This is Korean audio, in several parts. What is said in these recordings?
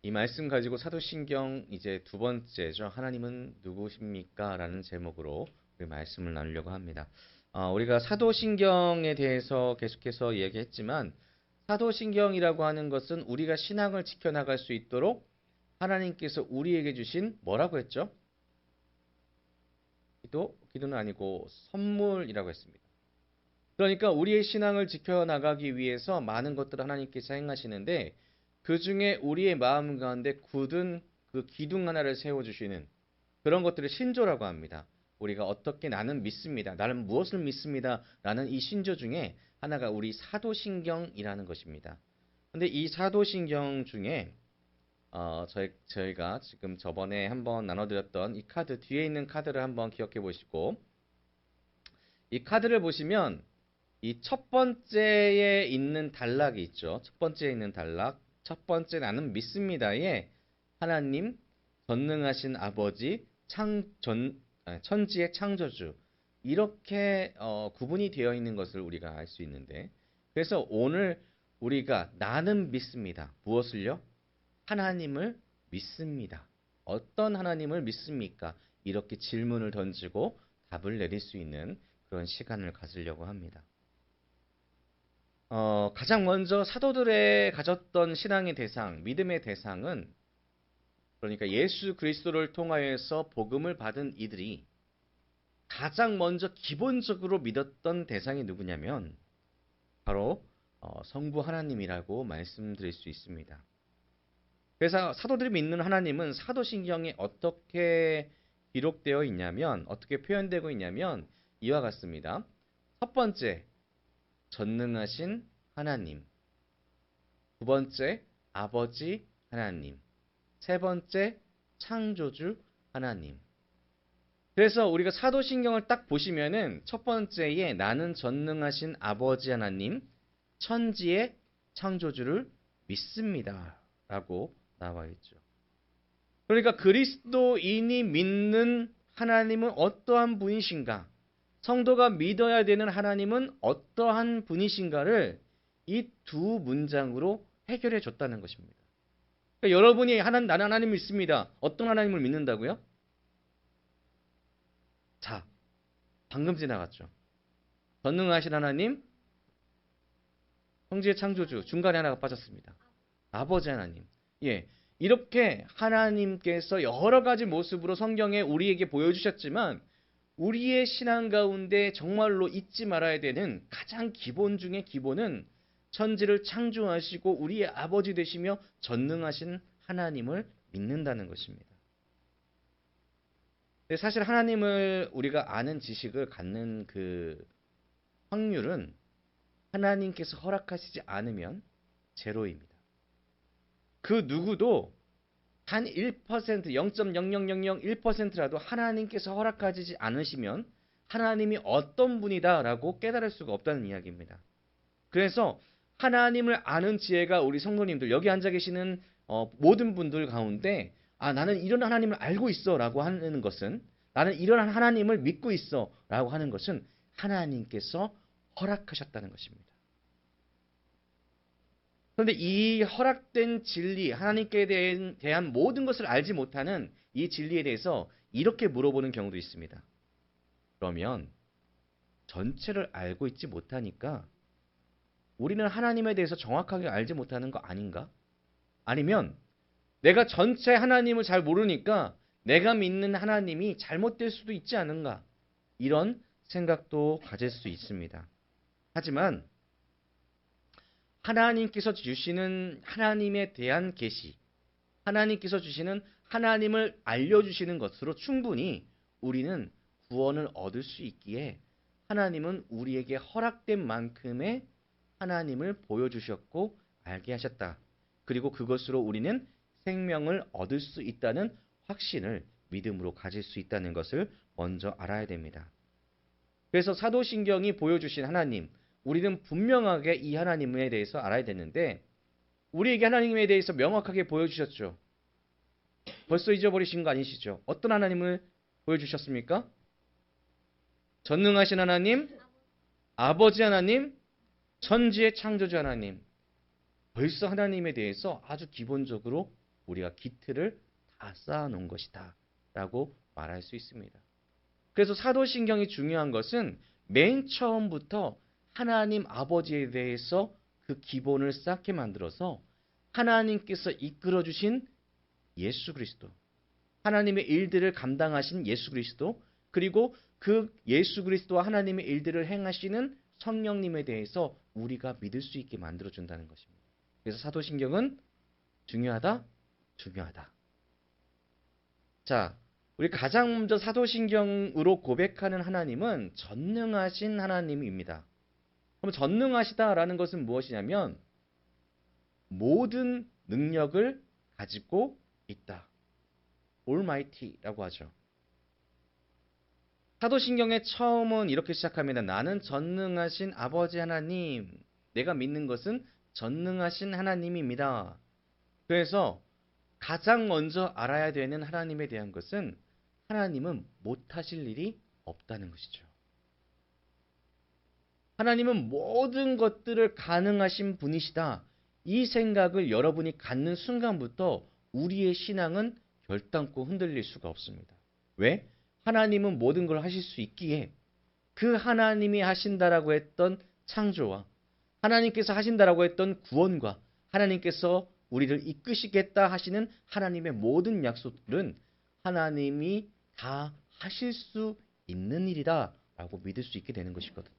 이 말씀 가지고 사도신경 이제 두 번째죠. 하나님은 누구십니까? 라는 제목으로 우리 말씀을 나누려고 합니다. 우리가 사도신경에 대해서 계속해서 이야기했지만 사도신경이라고 하는 것은 우리가 신앙을 지켜나갈 수 있도록 하나님께서 우리에게 주신 뭐라고 했죠? 기도는 아니고 선물이라고 했습니다. 그러니까 우리의 신앙을 지켜나가기 위해서 많은 것들을 하나님께서 행하시는데 그 중에 우리의 마음 가운데 굳은 그 기둥 하나를 세워주시는 그런 것들을 신조라고 합니다. 우리가 어떻게 나는 믿습니다. 나는 무엇을 믿습니다. 라는 이 신조 중에 하나가 우리 사도신경이라는 것입니다. 근데 이 사도신경 중에 저희가 지금 저번에 한번 나눠드렸던 이 카드 뒤에 있는 카드를 한번 기억해 보시고 이 카드를 보시면 이 첫 번째에 있는 단락이 있죠. 첫 번째에 있는 단락. 첫 번째 나는 믿습니다에 하나님, 전능하신 아버지, 천지의 창조주 이렇게 구분이 되어 있는 것을 우리가 알 수 있는데 그래서 오늘 우리가 나는 믿습니다. 무엇을요? 하나님을 믿습니다. 어떤 하나님을 믿습니까? 이렇게 질문을 던지고 답을 내릴 수 있는 그런 시간을 가지려고 합니다. 가장 먼저 사도들의 가졌던 신앙의 대상, 믿음의 대상은 그러니까 예수 그리스도를 통하여서 복음을 받은 이들이 가장 먼저 기본적으로 믿었던 대상이 누구냐면 바로 성부 하나님이라고 말씀드릴 수 있습니다. 그래서 사도들이 믿는 하나님은 사도신경에 어떻게 기록되어 있냐면 어떻게 표현되고 있냐면 이와 같습니다. 첫 번째, 전능하신 하나님. 두 번째, 아버지 하나님. 세 번째, 창조주 하나님. 그래서 우리가 사도신경을 딱 보시면은 첫 번째에 나는 전능하신 아버지 하나님, 천지의 창조주를 믿습니다. 라고 나와 있죠. 그러니까 그리스도인이 믿는 하나님은 어떠한 분이신가? 성도가 믿어야 되는 하나님은 어떠한 분이신가를 이 두 문장으로 해결해 줬다는 것입니다. 그러니까 여러분이 나는 하나님 믿습니다. 어떤 하나님을 믿는다고요? 자, 방금 지나갔죠. 전능하신 하나님, 성지의 창조주, 중간에 하나가 빠졌습니다. 아버지 하나님. 예. 이렇게 하나님께서 여러 가지 모습으로 성경에 우리에게 보여주셨지만 우리의 신앙 가운데 정말로 잊지 말아야 되는 가장 기본 중의 기본은 천지를 창조하시고 우리의 아버지 되시며 전능하신 하나님을 믿는다는 것입니다. 근데 사실 하나님을 우리가 아는 지식을 갖는 그 확률은 하나님께서 허락하시지 않으면 제로입니다. 그 누구도 단 1%, 0.00001%라도 하나님께서 허락하지 않으시면 하나님이 어떤 분이다라고 깨달을 수가 없다는 이야기입니다. 그래서 하나님을 아는 지혜가 우리 성도님들 여기 앉아 계시는 모든 분들 가운데 나는 이런 하나님을 알고 있어라고 하는 것은 나는 이런 하나님을 믿고 있어라고 하는 것은 하나님께서 허락하셨다는 것입니다. 그런데 이 허락된 진리, 하나님께 대한 모든 것을 알지 못하는 이 진리에 대해서 이렇게 물어보는 경우도 있습니다. 그러면 전체를 알고 있지 못하니까 우리는 하나님에 대해서 정확하게 알지 못하는 거 아닌가? 아니면 내가 전체 하나님을 잘 모르니까 내가 믿는 하나님이 잘못될 수도 있지 않은가? 이런 생각도 가질 수 있습니다. 하지만 하나님께서 주시는 하나님에 대한 계시, 하나님께서 주시는 하나님을 알려주시는 것으로 충분히 우리는 구원을 얻을 수 있기에 하나님은 우리에게 허락된 만큼의 하나님을 보여주셨고 알게 하셨다. 그리고 그것으로 우리는 생명을 얻을 수 있다는 확신을 믿음으로 가질 수 있다는 것을 먼저 알아야 됩니다. 그래서 사도신경이 보여주신 하나님, 우리는 분명하게 이 하나님에 대해서 알아야 되는데 우리에게 하나님에 대해서 명확하게 보여주셨죠. 벌써 잊어버리신 거 아니시죠? 어떤 하나님을 보여주셨습니까? 전능하신 하나님, 아버지 하나님, 천지의 창조주 하나님. 벌써 하나님에 대해서 아주 기본적으로 우리가 기틀을 다 쌓아놓은 것이다 라고 말할 수 있습니다. 그래서 사도신경이 중요한 것은 맨 처음부터 하나님 아버지에 대해서 그 기본을 쌓게 만들어서 하나님께서 이끌어 주신 예수 그리스도, 하나님의 일들을 감당하신 예수 그리스도, 그리고 그 예수 그리스도와 하나님의 일들을 행하시는 성령님에 대해서 우리가 믿을 수 있게 만들어 준다는 것입니다. 그래서 사도신경은 중요하다, 중요하다. 자, 우리 가장 먼저 사도신경으로 고백하는 하나님은 전능하신 하나님입니다. 그럼 전능하시다라는 것은 무엇이냐면 모든 능력을 가지고 있다. Almighty라고 하죠. 사도신경의 처음은 이렇게 시작합니다. 나는 전능하신 아버지 하나님, 내가 믿는 것은 전능하신 하나님입니다. 그래서 가장 먼저 알아야 되는 하나님에 대한 것은 하나님은 못하실 일이 없다는 것이죠. 하나님은 모든 것들을 가능하신 분이시다. 이 생각을 여러분이 갖는 순간부터 우리의 신앙은 결단코 흔들릴 수가 없습니다. 왜? 하나님은 모든 걸 하실 수 있기에 그 하나님이 하신다라고 했던 창조와 하나님께서 하신다라고 했던 구원과 하나님께서 우리를 이끄시겠다 하시는 하나님의 모든 약속들은 하나님이 다 하실 수 있는 일이다 라고 믿을 수 있게 되는 것이거든요.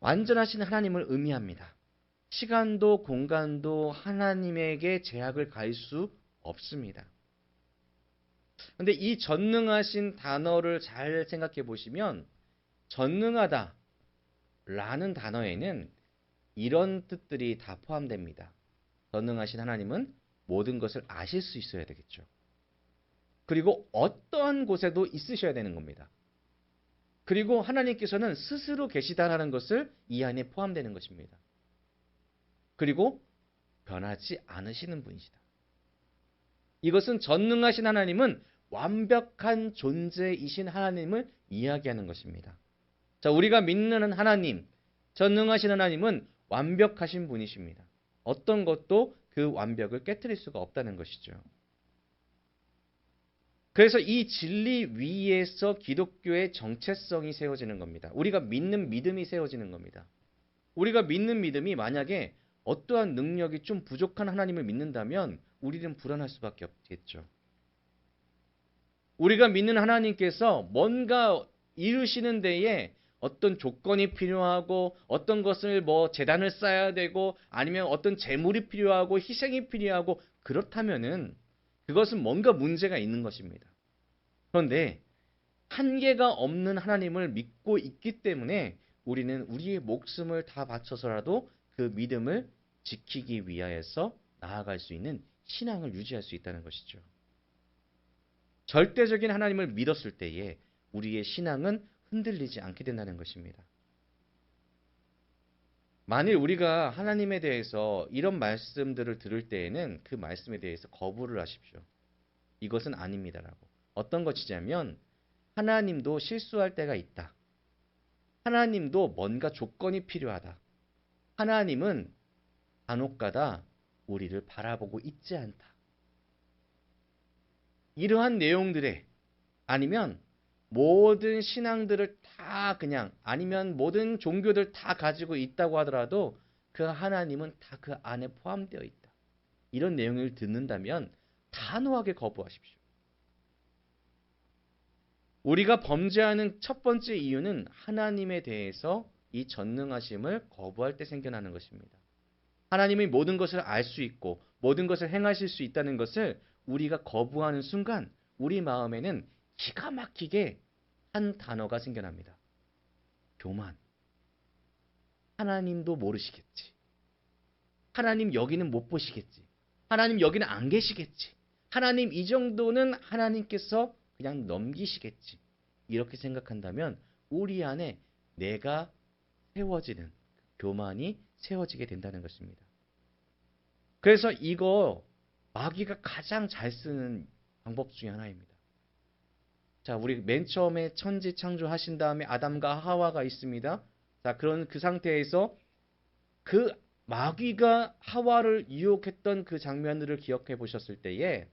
완전하신 하나님을 의미합니다. 시간도 공간도 하나님에게 제약을 가할 수 없습니다. 그런데 이 전능하신 단어를 잘 생각해 보시면 전능하다 라는 단어에는 이런 뜻들이 다 포함됩니다. 전능하신 하나님은 모든 것을 아실 수 있어야 되겠죠. 그리고 어떠한 곳에도 있으셔야 되는 겁니다. 그리고 하나님께서는 스스로 계시다라는 것을 이 안에 포함되는 것입니다. 그리고 변하지 않으시는 분이시다. 이것은 전능하신 하나님은 완벽한 존재이신 하나님을 이야기하는 것입니다. 자, 우리가 믿는 하나님, 전능하신 하나님은 완벽하신 분이십니다. 어떤 것도 그 완벽을 깨트릴 수가 없다는 것이죠. 그래서 이 진리 위에서 기독교의 정체성이 세워지는 겁니다. 우리가 믿는 믿음이 세워지는 겁니다. 우리가 믿는 믿음이 만약에 어떠한 능력이 좀 부족한 하나님을 믿는다면 우리는 불안할 수밖에 없겠죠. 우리가 믿는 하나님께서 뭔가 이루시는 데에 어떤 조건이 필요하고 어떤 것을 재단을 쌓아야 되고 아니면 어떤 재물이 필요하고 희생이 필요하고 그렇다면은 그것은 뭔가 문제가 있는 것입니다. 그런데 한계가 없는 하나님을 믿고 있기 때문에 우리는 우리의 목숨을 다 바쳐서라도 그 믿음을 지키기 위하여서 나아갈 수 있는 신앙을 유지할 수 있다는 것이죠. 절대적인 하나님을 믿었을 때에 우리의 신앙은 흔들리지 않게 된다는 것입니다. 만일 우리가 하나님에 대해서 이런 말씀들을 들을 때에는 그 말씀에 대해서 거부를 하십시오. 이것은 아닙니다라고. 어떤 것이냐면 하나님도 실수할 때가 있다. 하나님도 뭔가 조건이 필요하다. 하나님은 간혹가다 우리를 바라보고 있지 않다. 이러한 내용들에 아니면 모든 신앙들을 다 그냥 아니면 모든 종교들 다 가지고 있다고 하더라도 그 하나님은 다 그 안에 포함되어 있다. 이런 내용을 듣는다면 단호하게 거부하십시오. 우리가 범죄하는 첫 번째 이유는 하나님에 대해서 이 전능하심을 거부할 때 생겨나는 것입니다. 하나님이 모든 것을 알 수 있고 모든 것을 행하실 수 있다는 것을 우리가 거부하는 순간 우리 마음에는 기가 막히게 한 단어가 생겨납니다. 교만. 하나님도 모르시겠지. 하나님 여기는 못 보시겠지. 하나님 여기는 안 계시겠지. 하나님 이 정도는 하나님께서 그냥 넘기시겠지. 이렇게 생각한다면 우리 안에 내가 세워지는 교만이 세워지게 된다는 것입니다. 그래서 이거 마귀가 가장 잘 쓰는 방법 중에 하나입니다. 자, 우리 맨 처음에 천지 창조하신 다음에 아담과 하와가 있습니다. 자, 그런 그 상태에서 그 마귀가 하와를 유혹했던 그 장면들을 기억해 보셨을 때에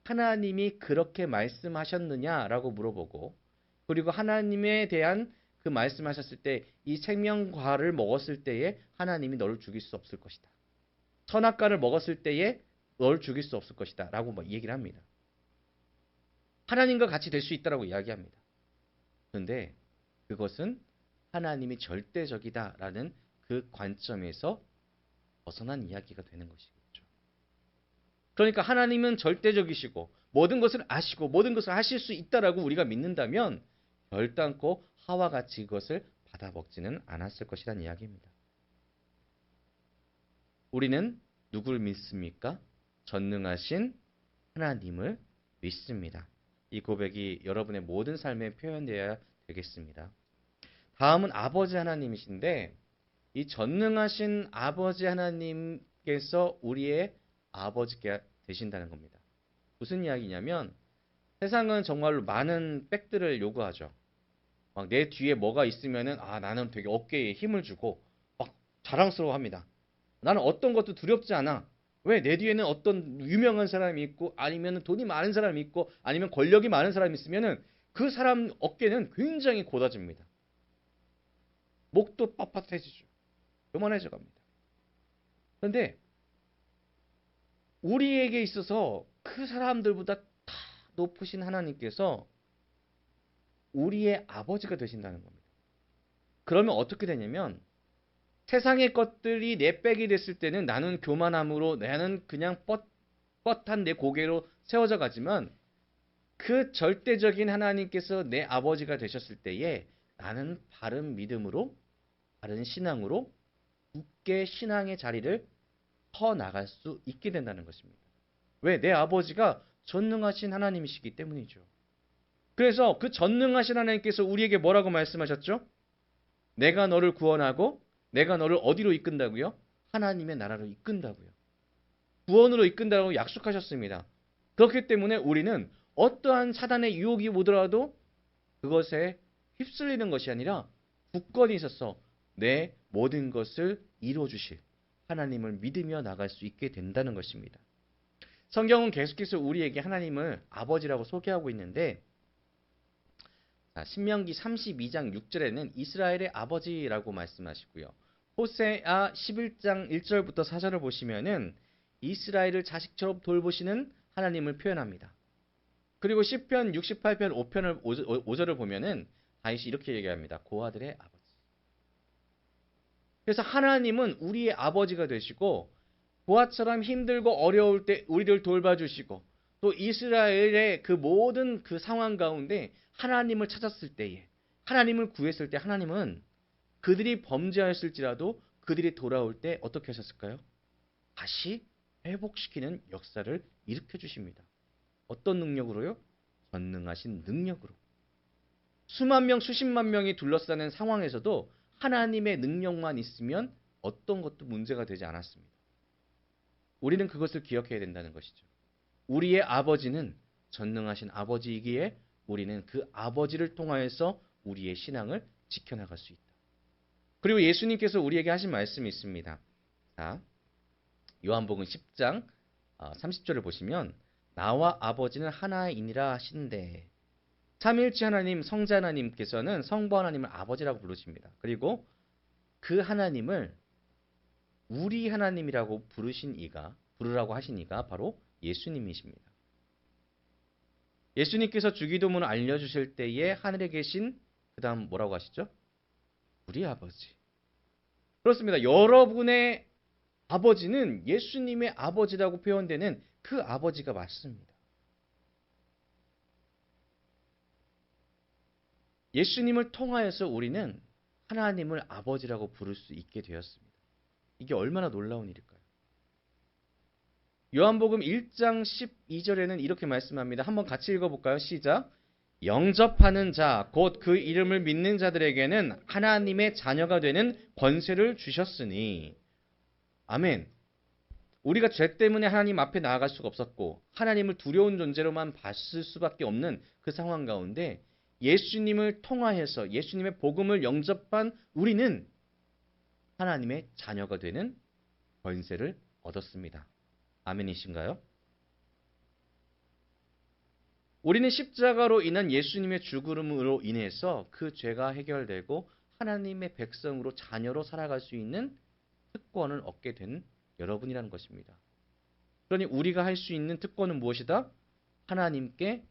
하나님이 그렇게 말씀하셨느냐라고 물어보고, 그리고 하나님에 대한 그 말씀하셨을 때 이 생명과를 먹었을 때에 하나님이 너를 죽일 수 없을 것이다. 선악과를 먹었을 때에 너를 죽일 수 없을 것이다. 라고 얘기를 합니다. 하나님과 같이 될 수 있다라고 이야기합니다. 그런데 그것은 하나님이 절대적이다라는 그 관점에서 벗어난 이야기가 되는 것이겠죠. 그러니까 하나님은 절대적이시고 모든 것을 아시고 모든 것을 하실 수 있다라고 우리가 믿는다면 결단코 하와 같이 그것을 받아먹지는 않았을 것이라는 이야기입니다. 우리는 누굴 믿습니까? 전능하신 하나님을 믿습니다. 이 고백이 여러분의 모든 삶에 표현되어야 되겠습니다. 다음은 아버지 하나님이신데, 이 전능하신 아버지 하나님께서 우리의 아버지가 되신다는 겁니다. 무슨 이야기냐면, 세상은 정말로 많은 백들을 요구하죠. 막 내 뒤에 뭐가 있으면은 나는 되게 어깨에 힘을 주고 막 자랑스러워합니다. 나는 어떤 것도 두렵지 않아. 왜? 내 뒤에는 어떤 유명한 사람이 있고, 아니면 돈이 많은 사람이 있고, 아니면 권력이 많은 사람이 있으면은 그 사람 어깨는 굉장히 곧아집니다. 목도 빳빳해지죠. 요만해져 갑니다. 그런데 우리에게 있어서 그 사람들보다 다 높으신 하나님께서 우리의 아버지가 되신다는 겁니다. 그러면 어떻게 되냐면 세상의 것들이 내 백이 됐을 때는 나는 교만함으로 나는 그냥 뻣뻣한 내 고개로 세워져 가지만, 그 절대적인 하나님께서 내 아버지가 되셨을 때에 나는 바른 믿음으로, 바른 신앙으로 굳게 신앙의 자리를 서 나갈 수 있게 된다는 것입니다. 왜? 내 아버지가 전능하신 하나님이시기 때문이죠. 그래서 그 전능하신 하나님께서 우리에게 뭐라고 말씀하셨죠? 내가 너를 구원하고 내가 너를 어디로 이끈다고요? 하나님의 나라로 이끈다고요. 구원으로 이끈다고 약속하셨습니다. 그렇기 때문에 우리는 어떠한 사단의 유혹이 오더라도 그것에 휩쓸리는 것이 아니라 굳건히 있어서 내 모든 것을 이루어주실 하나님을 믿으며 나갈 수 있게 된다는 것입니다. 성경은 계속해서 우리에게 하나님을 아버지라고 소개하고 있는데, 신명기 32장 6절에는 이스라엘의 아버지라고 말씀하시고요. 호세아 11장 1절부터 4절을 보시면은 이스라엘을 자식처럼 돌보시는 하나님을 표현합니다. 그리고 시편 68편 5절을 보면은 다윗이 이렇게 얘기합니다. 고아들의 아버지. 그래서 하나님은 우리의 아버지가 되시고, 고아처럼 힘들고 어려울 때 우리를 돌봐주시고, 또 이스라엘의 그 모든 그 상황 가운데 하나님을 찾았을 때에, 하나님을 구했을 때 하나님은 그들이 범죄하였을지라도 그들이 돌아올 때 어떻게 하셨을까요? 다시 회복시키는 역사를 일으켜 주십니다. 어떤 능력으로요? 전능하신 능력으로. 수만 명, 수십만 명이 둘러싸는 상황에서도 하나님의 능력만 있으면 어떤 것도 문제가 되지 않았습니다. 우리는 그것을 기억해야 된다는 것이죠. 우리의 아버지는 전능하신 아버지이기에 우리는 그 아버지를 통하여서 우리의 신앙을 지켜나갈 수 있다. 그리고 예수님께서 우리에게 하신 말씀이 있습니다. 자, 요한복음 10장 30절을 보시면 나와 아버지는 하나이니라 하신대. 삼일째 하나님, 성자 하나님께서는 성부 하나님을 아버지라고 부르십니다. 그리고 그 하나님을 우리 하나님이라고 부르라고 하신 이가 바로 예수님이십니다. 예수님께서 주기도문을 알려주실 때에 하늘에 계신, 그 다음 뭐라고 하시죠? 우리 아버지. 그렇습니다. 여러분의 아버지는 예수님의 아버지라고 표현되는 그 아버지가 맞습니다. 예수님을 통하여서 우리는 하나님을 아버지라고 부를 수 있게 되었습니다. 이게 얼마나 놀라운 일일까요? 요한복음 1장 12절에는 이렇게 말씀합니다. 한번 같이 읽어볼까요? 시작. 영접하는 자, 곧 그 이름을 믿는 자들에게는 하나님의 자녀가 되는 권세를 주셨으니. 아멘. 우리가 죄 때문에 하나님 앞에 나아갈 수가 없었고 하나님을 두려운 존재로만 봤을 수밖에 없는 그 상황 가운데 예수님을 통하여서 예수님의 복음을 영접한 우리는 하나님의 자녀가 되는 권세를 얻었습니다. 아멘이신가요? 우리는 십자가로 인한 예수님의 죽음으로 인해서 그 죄가 해결되고 하나님의 백성으로 자녀로 살아갈 수 있는 특권을 얻게 된 여러분이라는 것입니다. 그러니 우리가 할 수 있는 특권은 무엇이다? 하나님께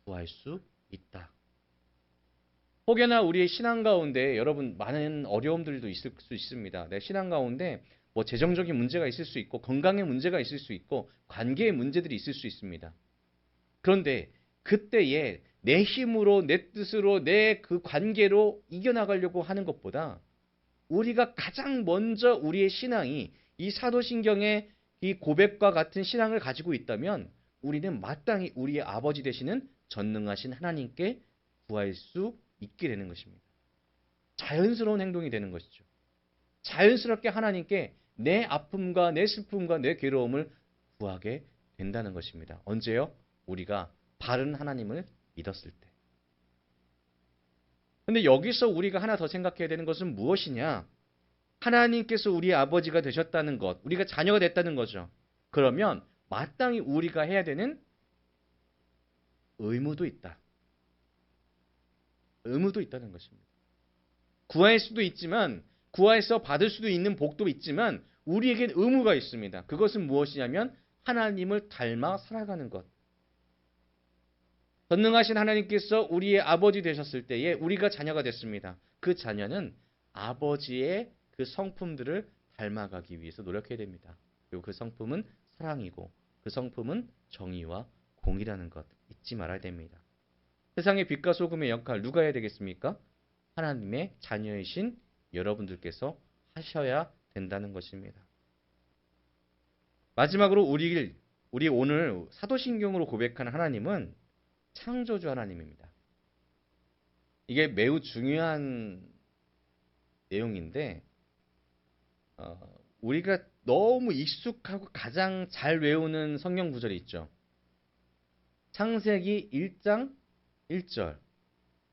구할 수 있다. 혹여나 우리의 신앙 가운데 여러분 많은 어려움들도 있을 수 있습니다. 내 신앙 가운데 뭐 재정적인 문제가 있을 수 있고 건강의 문제가 있을 수 있고 관계의 문제들이 있을 수 있습니다. 그런데 그때에 내 힘으로 내 뜻으로 내 그 관계로 이겨나가려고 하는 것보다 우리가 가장 먼저 우리의 신앙이 이 사도신경의 이 고백과 같은 신앙을 가지고 있다면 우리는 마땅히 우리의 아버지 되시는 전능하신 하나님께 구할 수 있게 되는 것입니다. 자연스러운 행동이 되는 것이죠. 자연스럽게 하나님께 내 아픔과 내 슬픔과 내 괴로움을 구하게 된다는 것입니다. 언제요? 우리가 바른 하나님을 믿었을 때. 근데 여기서 우리가 하나 더 생각해야 되는 것은 무엇이냐? 하나님께서 우리의 아버지가 되셨다는 것, 우리가 자녀가 됐다는 거죠. 그러면 마땅히 우리가 해야 되는 의무도 있다. 의무도 있다는 것입니다. 구할 수도 있지만, 구해서 받을 수도 있는 복도 있지만, 우리에겐 의무가 있습니다. 그것은 무엇이냐면 하나님을 닮아 살아가는 것. 전능하신 하나님께서 우리의 아버지 되셨을 때에 우리가 자녀가 됐습니다. 그 자녀는 아버지의 그 성품들을 닮아가기 위해서 노력해야 됩니다. 그리고 그 성품은 사랑이고 그 성품은 정의와 공의라는 것 잊지 말아야 됩니다. 세상의 빛과 소금의 역할 누가 해야 되겠습니까? 하나님의 자녀이신 여러분들께서 하셔야 된다는 것입니다. 마지막으로 우리 오늘 사도신경으로 고백한 하나님은 창조주 하나님입니다. 이게 매우 중요한 내용인데 우리가 너무 익숙하고 가장 잘 외우는 성경 구절이 있죠. 창세기 1장 1절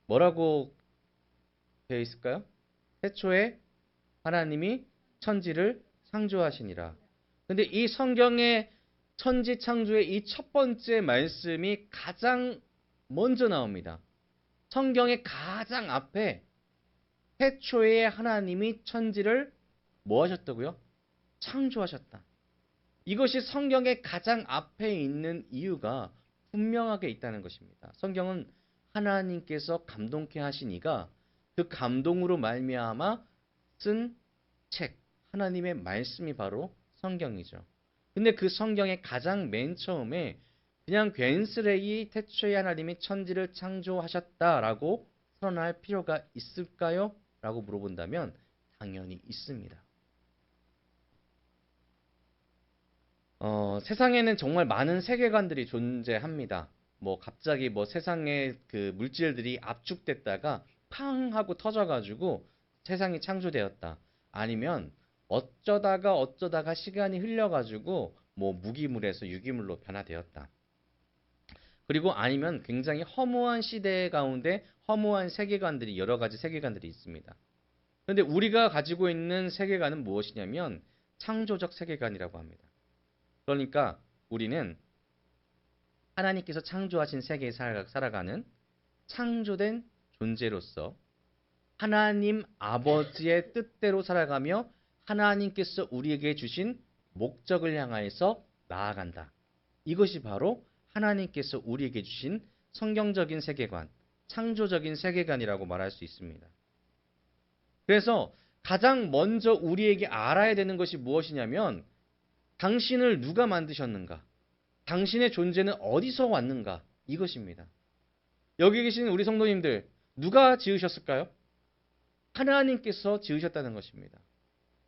뭐라고 되어 있을까요? 태초에 하나님이 천지를 창조하시니라. 근데 이 성경의 천지 창조의 이 첫 번째 말씀이 가장 먼저 나옵니다. 성경의 가장 앞에 태초에 하나님이 천지를 뭐 하셨다고요? 창조하셨다. 이것이 성경의 가장 앞에 있는 이유가 분명하게 있다는 것입니다. 성경은 하나님께서 감동케 하신 이가 그 감동으로 말미암아 쓴 책, 하나님의 말씀이 바로 성경이죠. 근데 그 성경의 가장 맨 처음에 그냥 괜스레이 태초에 하나님이 천지를 창조하셨다라고 선언할 필요가 있을까요? 라고 물어본다면 당연히 있습니다. 세상에는 정말 많은 세계관들이 존재합니다. 뭐 갑자기 뭐 세상의 그 물질들이 압축됐다가 팡 하고 터져가지고 세상이 창조되었다. 아니면 어쩌다가 시간이 흘려가지고 뭐 무기물에서 유기물로 변화되었다. 그리고 아니면 굉장히 허무한 시대 가운데 허무한 세계관들이 여러 가지 세계관들이 있습니다. 그런데 우리가 가지고 있는 세계관은 무엇이냐면 창조적 세계관이라고 합니다. 그러니까 우리는 하나님께서 창조하신 세계에 살아가는 창조된 존재로서 하나님 아버지의 뜻대로 살아가며 하나님께서 우리에게 주신 목적을 향하여서 나아간다. 이것이 바로 하나님께서 우리에게 주신 성경적인 세계관, 창조적인 세계관이라고 말할 수 있습니다. 그래서 가장 먼저 우리에게 알아야 되는 것이 무엇이냐면 당신을 누가 만드셨는가? 당신의 존재는 어디서 왔는가? 이것입니다. 여기 계신 우리 성도님들 누가 지으셨을까요? 하나님께서 지으셨다는 것입니다.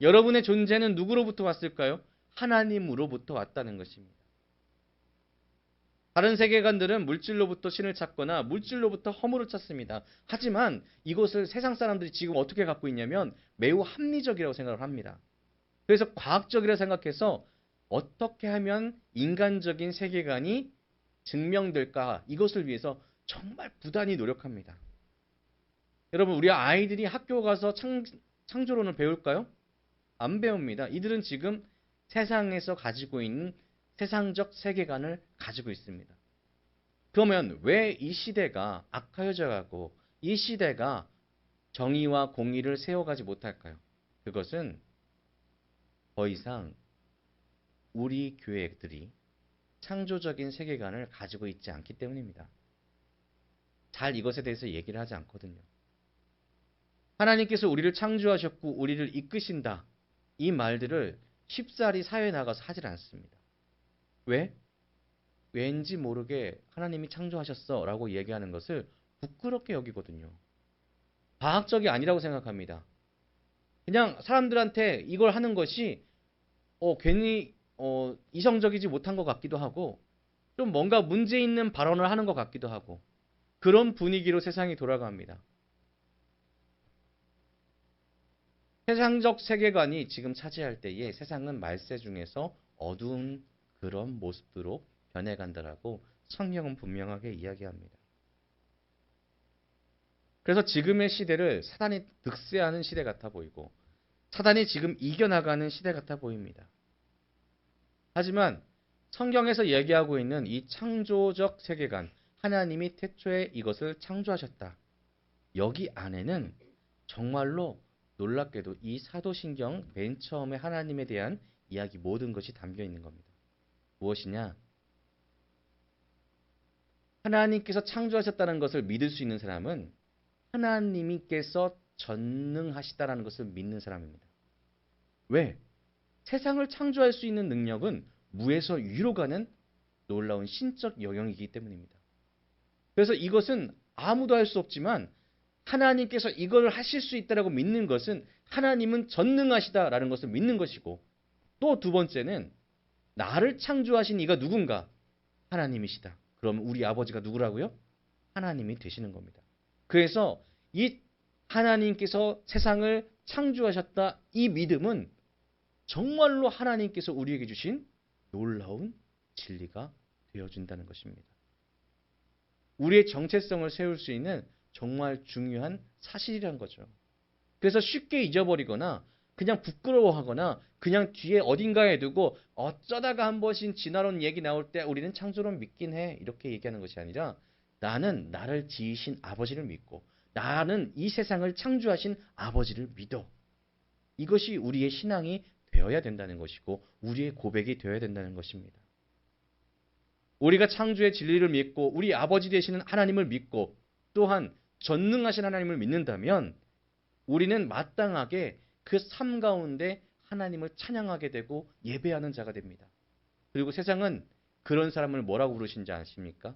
여러분의 존재는 누구로부터 왔을까요? 하나님으로부터 왔다는 것입니다. 다른 세계관들은 물질로부터 신을 찾거나 물질로부터 허물을 찾습니다. 하지만 이것을 세상 사람들이 지금 어떻게 갖고 있냐면 매우 합리적이라고 생각을 합니다. 그래서 과학적이라 생각해서 어떻게 하면 인간적인 세계관이 증명될까 이것을 위해서 정말 부단히 노력합니다. 여러분 우리 아이들이 학교 가서 창조론을 배울까요? 안 배웁니다. 이들은 지금 세상에서 가지고 있는 세상적 세계관을 가지고 있습니다. 그러면 왜 이 시대가 악하여져 가고 이 시대가 정의와 공의를 세워가지 못할까요? 그것은 더 이상 우리 교회들이 창조적인 세계관을 가지고 있지 않기 때문입니다. 잘 이것에 대해서 얘기를 하지 않거든요. 하나님께서 우리를 창조하셨고 우리를 이끄신다. 이 말들을 쉽사리 사회에 나가서 하질 않습니다. 왜? 왠지 모르게 하나님이 창조하셨어 라고 얘기하는 것을 부끄럽게 여기거든요. 과학적이 아니라고 생각합니다. 그냥 사람들한테 이걸 하는 것이 괜히 이성적이지 못한 것 같기도 하고 좀 뭔가 문제 있는 발언을 하는 것 같기도 하고 그런 분위기로 세상이 돌아갑니다. 세상적 세계관이 지금 차지할 때에 세상은 말세 중에서 어두운 그런 모습으로 변해간다라고 성경은 분명하게 이야기합니다. 그래서 지금의 시대를 사단이 득세하는 시대 같아 보이고 사단이 지금 이겨나가는 시대 같아 보입니다. 하지만 성경에서 얘기하고 있는 이 창조적 세계관, 하나님이 태초에 이것을 창조하셨다. 여기 안에는 정말로 놀랍게도 이 사도신경 맨 처음에 하나님에 대한 이야기 모든 것이 담겨 있는 겁니다. 무엇이냐? 하나님께서 창조하셨다는 것을 믿을 수 있는 사람은 하나님께서 전능하시다라는 것을 믿는 사람입니다. 왜? 세상을 창조할 수 있는 능력은 무에서 유로 가는 놀라운 신적 영역이기 때문입니다. 그래서 이것은 아무도 할 수 없지만 하나님께서 이걸 하실 수 있다라고 믿는 것은 하나님은 전능하시다라는 것을 믿는 것이고 또 두 번째는 나를 창조하신 이가 누군가? 하나님이시다. 그럼 우리 아버지가 누구라고요? 하나님이 되시는 겁니다. 그래서 이 하나님께서 세상을 창조하셨다 이 믿음은 정말로 하나님께서 우리에게 주신 놀라운 진리가 되어준다는 것입니다. 우리의 정체성을 세울 수 있는 정말 중요한 사실이란 거죠. 그래서 쉽게 잊어버리거나 그냥 부끄러워하거나 그냥 뒤에 어딘가에 두고 어쩌다가 한 번씩 진화론 얘기 나올 때 우리는 창조론 믿긴 해 이렇게 얘기하는 것이 아니라 나는 나를 지으신 아버지를 믿고 나는 이 세상을 창조하신 아버지를 믿어. 이것이 우리의 신앙이 되어야 된다는 것이고 우리의 고백이 되어야 된다는 것입니다. 우리가 창조의 진리를 믿고 우리 아버지 되시는 하나님을 믿고 또한 전능하신 하나님을 믿는다면 우리는 마땅하게 그 삶 가운데 하나님을 찬양하게 되고 예배하는 자가 됩니다. 그리고 세상은 그런 사람을 뭐라고 부르신지 아십니까?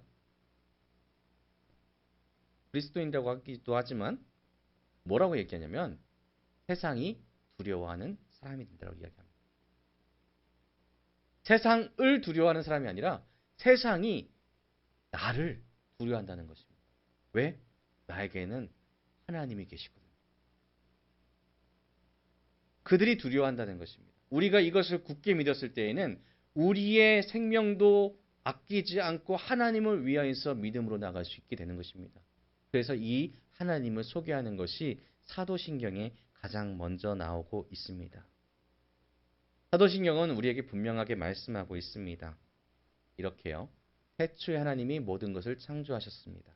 그리스도인이라고 하기도 하지만 뭐라고 얘기하냐면 세상이 두려워하는 사람이 된다고 이야기합니다. 세상을 두려워하는 사람이 아니라 세상이 나를 두려워한다는 것입니다. 왜? 나에게는 하나님이 계시거든요. 그들이 두려워한다는 것입니다. 우리가 이것을 굳게 믿었을 때에는 우리의 생명도 아끼지 않고 하나님을 위하여서 믿음으로 나갈 수 있게 되는 것입니다. 그래서 이 하나님을 소개하는 것이 사도신경에 가장 먼저 나오고 있습니다. 사도신경은 우리에게 분명하게 말씀하고 있습니다. 이렇게요. 태초에 하나님이 모든 것을 창조하셨습니다.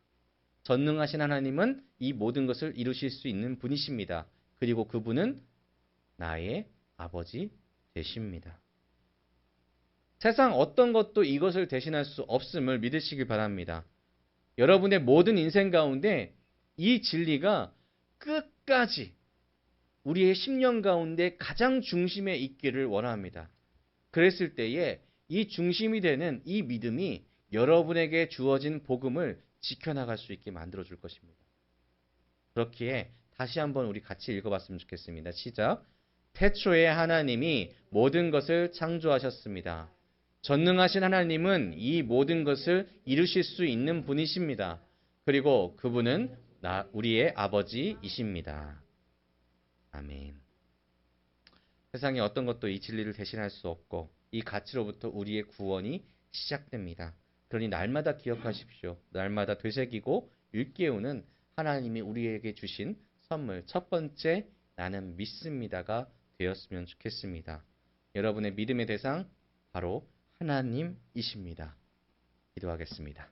전능하신 하나님은 이 모든 것을 이루실 수 있는 분이십니다. 그리고 그분은 나의 아버지 되십니다. 세상 어떤 것도 이것을 대신할 수 없음을 믿으시길 바랍니다. 여러분의 모든 인생 가운데 이 진리가 끝까지 우리의 심령 가운데 가장 중심에 있기를 원합니다. 그랬을 때에 이 중심이 되는 이 믿음이 여러분에게 주어진 복음을 지켜나갈 수 있게 만들어줄 것입니다. 그렇기에 다시 한번 우리 같이 읽어봤으면 좋겠습니다. 시작. 태초에 하나님이 모든 것을 창조하셨습니다. 전능하신 하나님은 이 모든 것을 이루실 수 있는 분이십니다. 그리고 그분은 우리의 아버지이십니다. 아멘. 세상에 어떤 것도 이 진리를 대신할 수 없고 이 가치로부터 우리의 구원이 시작됩니다. 그러니 날마다 기억하십시오. 날마다 되새기고 일깨우는 하나님이 우리에게 주신 선물. 첫 번째, 나는 믿습니다가 되었으면 좋겠습니다. 여러분의 믿음의 대상 바로 하나님이십니다. 기도하겠습니다.